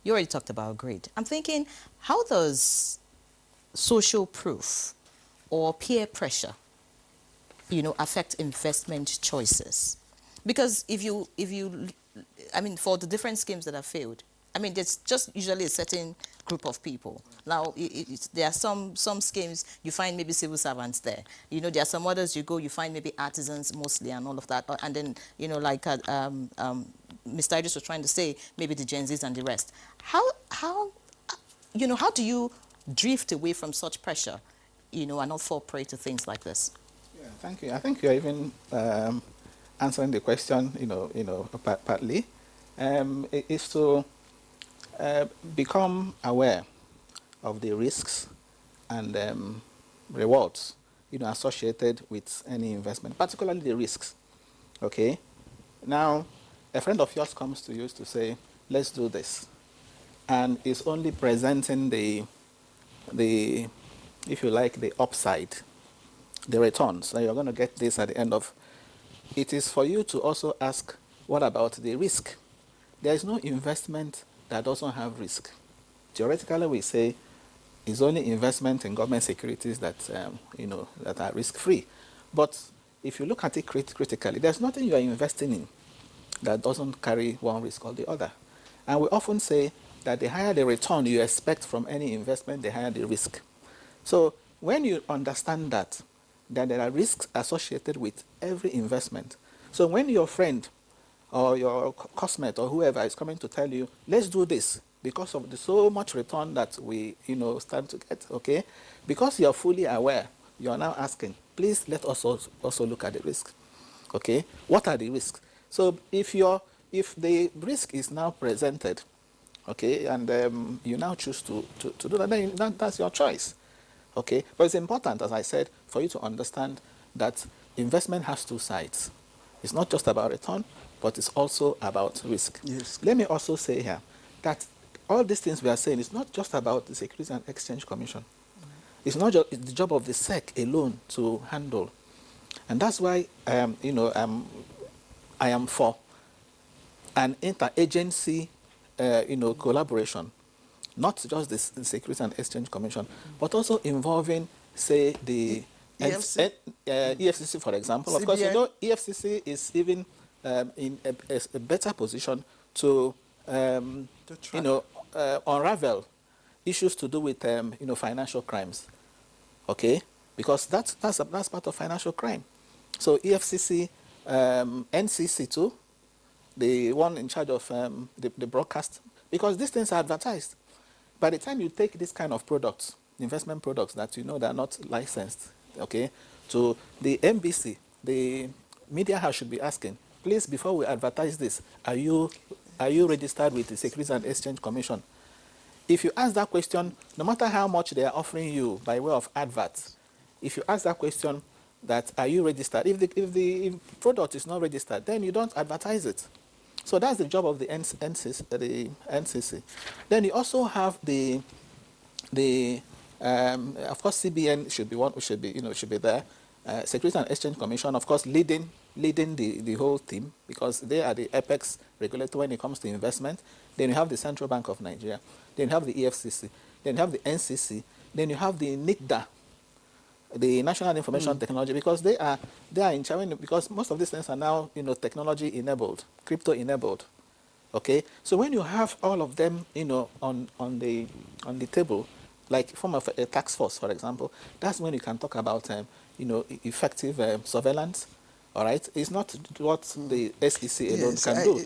you already talked about greed. I'm thinking, how does social proof or peer pressure, affect investment choices? Because I mean, for the different schemes that have failed, I mean, there's just usually a certain group of people. Now, there are some schemes you find maybe civil servants there. There are some others you go, you find maybe artisans mostly and all of that. And then, like Mr. Idris was trying to say, maybe the Gen Zs and the rest. How do you drift away from such pressure, and not fall prey to things like this? Yeah, thank you. I think you're even answering the question, partly. Is to become aware of the risks and rewards, associated with any investment, particularly the risks. Okay. Now, a friend of yours comes to you to say, "Let's do this," and is only presenting the, if you like, the upside, the returns. Now you're going to get this at the end of. It is for you to also ask, what about the risk? There is no investment that doesn't have risk. Theoretically, we say it's only investment in government securities that that are risk-free. But if you look at it critically, there's nothing you are investing in that doesn't carry one risk or the other. And we often say that the higher the return you expect from any investment, the higher the risk. So when you understand that there are risks associated with every investment. So when your friend or your cosmate or whoever is coming to tell you, let's do this because of the so much return that we stand to get, okay? Because you're fully aware, you're now asking, please let us also look at the risk, okay? What are the risks? So if the risk is now presented, okay, and you now choose to do that, then that's your choice. Okay, but it's important, as I said, for you to understand that investment has two sides. It's not just about return, but it's also about risk. Yes. Let me also say here that all these things we are saying is not just about the Securities and Exchange Commission. It's not just the job of the SEC alone to handle. And that's why, I am for an interagency, collaboration. Not just the Securities and Exchange Commission, but also involving, say, the EFCC, for example. CBN. Of course, EFCC is even in a better position to unravel issues to do with, financial crimes. Okay, because that's part of financial crime. So EFCC, NCC too, the one in charge of the broadcast, because these things are advertised. By the time you take this kind of products, investment products that they are not licensed, okay, to the MBC, the media house should be asking, please, before we advertise this, are you registered with the Securities and Exchange Commission? If you ask that question, no matter how much they are offering you by way of adverts, if you ask that question, that are you registered? If the product is not registered, then you don't advertise it. So that's the job of the NCC. Then you also have the of course CBN should be there. Securities and Exchange Commission, of course, leading the whole team, because they are the apex regulator when it comes to investment. Then you have the Central Bank of Nigeria. Then you have the EFCC. Then you have the NCC. Then you have the NICDA, the National Information Technology, because they are in charge, because most of these things are now technology enabled, crypto enabled. Okay, so when you have all of them on the table, like form of a task force, for example, that's when you can talk about effective surveillance. All right, it's not what the SEC alone can do.